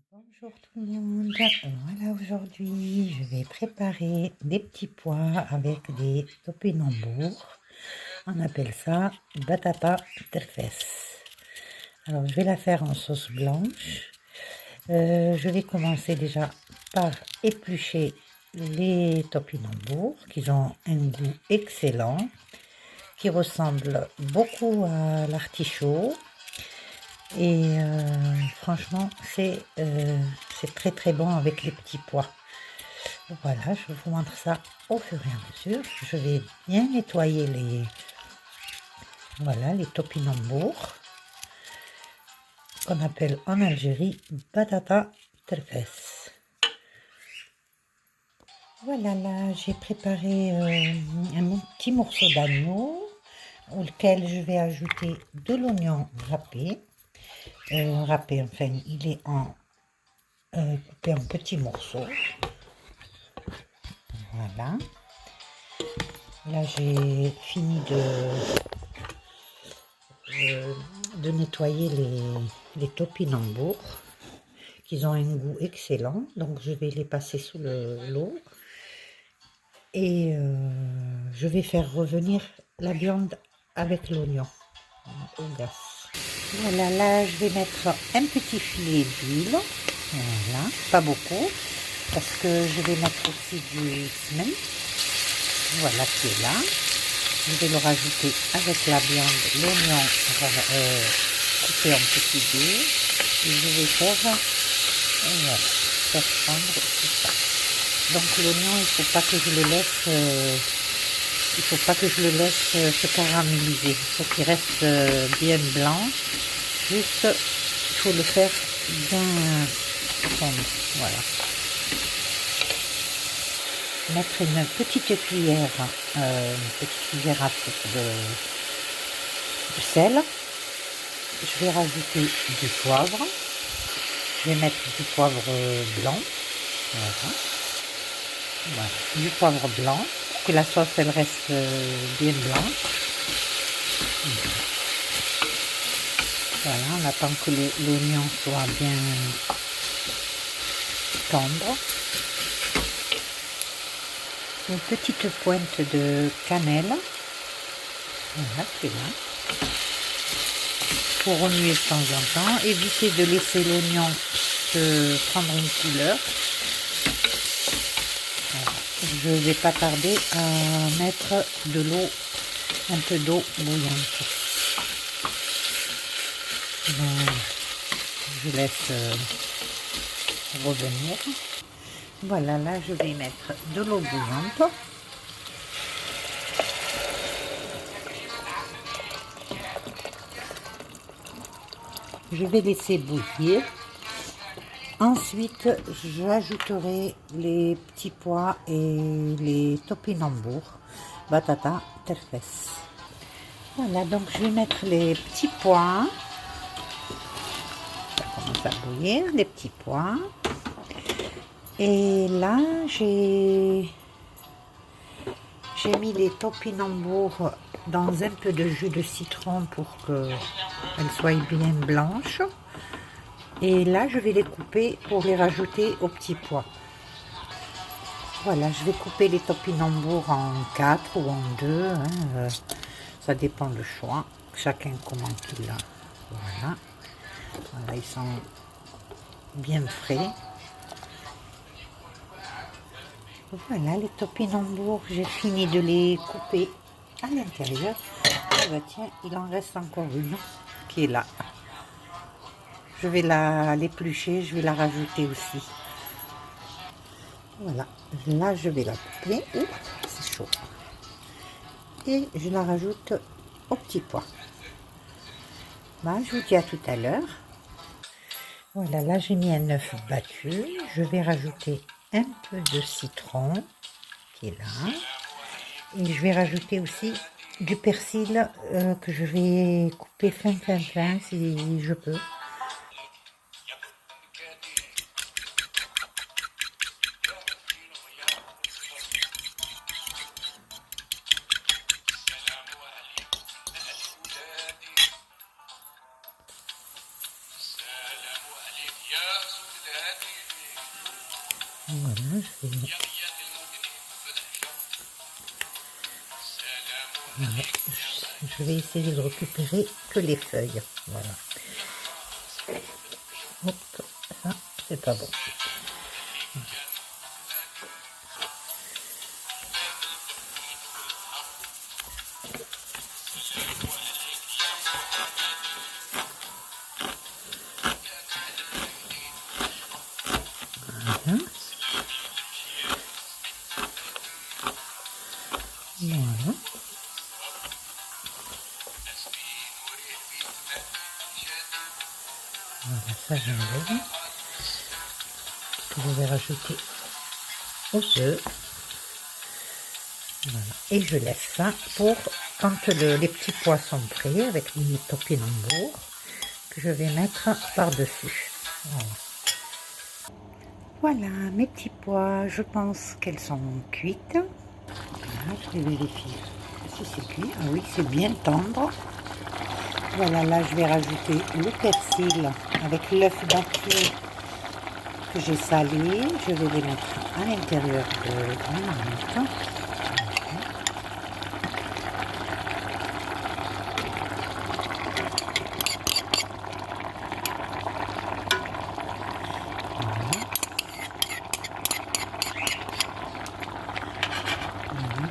Bonjour tout le monde. Voilà, aujourd'hui, je vais préparer des petits pois avec des topinambour. On appelle ça batata terfès. Alors, je vais la faire en sauce blanche. Je vais commencer déjà par éplucher les topinambour, qui ont un goût excellent, qui ressemble beaucoup à l'artichaut. Et franchement, c'est très très bon avec les petits pois. Voilà, je vous montre ça au fur et à mesure. Je vais bien nettoyer les topinambour, qu'on appelle en Algérie batata terfès. Voilà, là j'ai préparé un petit morceau d'agneau auquel je vais ajouter de l'oignon râpé. Enfin, il est coupé en petits morceaux. Voilà. Là, j'ai fini de nettoyer les topinambour, qui ont un goût excellent. Donc, je vais les passer sous l'eau. Et je vais faire revenir la viande avec l'oignon au gaz. Voilà, là, je vais mettre un petit filet d'huile. Voilà, pas beaucoup, parce que je vais mettre aussi du smen. Voilà, qui est là. Je vais le rajouter avec la viande, l'oignon coupé en petits dés. Et je vais voilà, faire fondre tout ça. Donc l'oignon, il faut pas que je le laisse se caraméliser. Il faut qu'il reste bien blanc. Juste, il faut le faire bien fondre. Voilà. Mettre une petite cuillère à soupe de sel. Je vais rajouter du poivre. Je vais mettre du poivre blanc. Voilà. Voilà. Du poivre blanc pour que la sauce elle reste bien blanche. Voilà, on attend que l'oignon soit bien tendre. Une petite pointe de cannelle. Voilà, qui est là. Pour remuer de temps en temps. Évitez de laisser l'oignon se prendre une couleur. Voilà. Je ne vais pas tarder à mettre un peu d'eau bouillante. Voilà. Je laisse revenir. Voilà, là je vais mettre de l'eau bouillante. Je vais laisser bouillir. Ensuite, j'ajouterai les petits pois et les topinambour, batata terfès. Voilà, donc je vais mettre les petits pois. Ça commence à bouillir, les petits pois. Et là, j'ai mis les topinambour dans un peu de jus de citron pour qu'elles soient bien blanches. Et là, je vais les couper pour les rajouter aux petits pois. Voilà, je vais couper les topinambour en 4 ou en 2. Ça dépend du choix. Chacun comment il a. Voilà. Voilà, ils sont bien frais. Voilà, les topinambour, j'ai fini de les couper à l'intérieur. Ah bah tiens, il en reste encore une qui est là. Je vais l'éplucher, je vais la rajouter aussi. Voilà, là je vais la couper. Oups, c'est chaud. Et je la rajoute au petit pois. Bah, je vous dis à tout à l'heure. Voilà, là j'ai mis un œuf battu. Je vais rajouter un peu de citron qui est là. Et je vais rajouter aussi du persil que je vais couper fin si je peux. Voilà, voilà, je vais essayer de récupérer que les feuilles. Voilà. Hop, ça, c'est pas bon. Voilà. Voilà. Voilà, ça j'enlève. Que je vais rajouter au feu. Voilà. Et je laisse ça pour quand les petits pois sont prêts avec les topinambours que je vais mettre par-dessus. Voilà. Voilà, mes petits pois, je pense qu'elles sont cuites. Voilà, je vais vérifier si c'est cuit. Ah oui, c'est bien tendre. Voilà, là je vais rajouter le persil avec l'œuf battu que j'ai salé. Je vais les mettre à l'intérieur de ma marmite.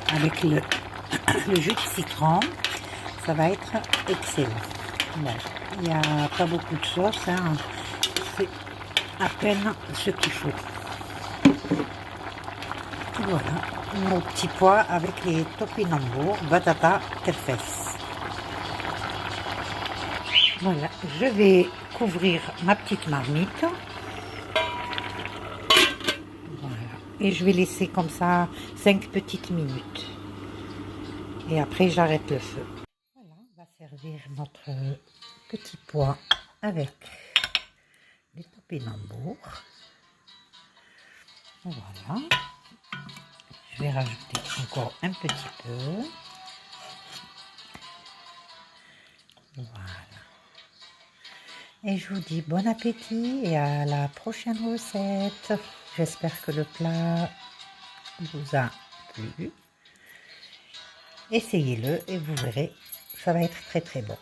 Avec le jus de citron, ça va être excellent. Bon, il n'y a pas beaucoup de sauce, hein. C'est à peine ce qu'il faut. Voilà, nos petits pois avec les topinambours, batata terfès. Voilà, je vais couvrir ma petite marmite. Et je vais laisser comme ça 5 petites minutes. Et après, j'arrête le feu. Voilà, on va servir notre petit pois avec les topinambours. Voilà. Je vais rajouter encore un petit peu. Voilà. Et je vous dis bon appétit et à la prochaine recette. J'espère que le plat vous a plu. Essayez-le et vous verrez, ça va être très très bon.